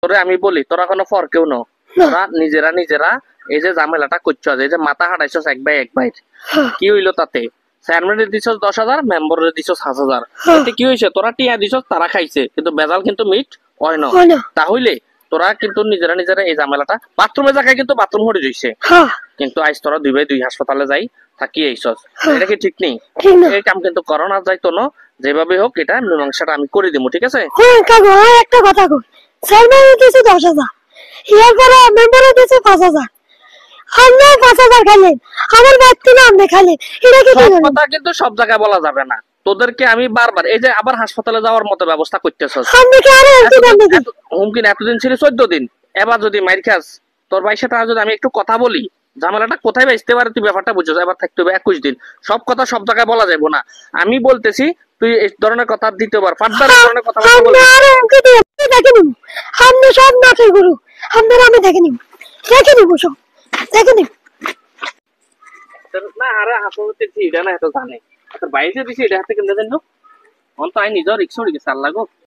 তোরে আমি বলি তোরা কোনো ফর কেউ ন, তোরা নিজেরা নিজেরা এই যে ঝামেলাটা করছো, এই যে মাথা হাঁটাইছস এক ভাই এক ভাই, কি হইলো তাতে? চেয়ারম্যানের দিছস 10,000, মেম্বারের দিছস 5,000, এতে কি হয়েছে? তোরা টিয়া দিছস, তারা খাইছে, কিন্তু বেজাল কিন্তু মিট হয় না। তাহলে তোরা কিন্তু নিজেরা নিজেরা এই ঝামেলাটা, বাথরুমে জায়গায় কিন্তু বাথরুম হয়ে রইছে, কিন্তু আজ তোরা 2 হাসপাতালে যাই থাকি এইছস, এটা কি ঠিক নেই? এই কাম কিন্তু করোনা যাইতো না, যেভাবে হোক এটা মীমাংসাটা আমি করে দিব, ঠিক আছে? একটা কথা কই, চেয়ারম্যানের দিছে 10,000, এরপরে মেম্বারের দিছে 5,000, আপনি 5,000 খাইলেন, আমার ব্যক্তি না আপনি খাইলেন, এটা কি সব কথা কিন্তু সব জায়গায় বলা যাবে না। তোদেরকে আমি বারবার এই যে আবার হাসপাতালে যাওয়ার মতো ব্যবস্থা করতেছস, হুমকি এতদিন ছিল 14 দিন, এবার যদি মাইর খাস, তোর ভাইয়ের সাথে যদি আমি একটু কথা বলি, ঝামেলাটা কোথায় বাঁচতে পারে তুই ব্যাপারটা বুঝছিস। এবার থাকতে হবে 21 দিন, সব কথা সব জায়গায় বলা যাবে না। আমি বলতেছি তুই এই ধরনের কথা দ্বিতীয়বার ফার্দার এই ধরনের কথা বলবি। আপনি সব নাটক গুরু, আপনারা আমি দেখে নিব সব দেখে নিব না। আরে হাসপাতালে এটা না, এটা জানে তোর বাইরে দিছি, এটা হাতে কেন জানো? অন্ত আই নিজের রিক্সা উড়ে গেছে, আল্লাহ গো।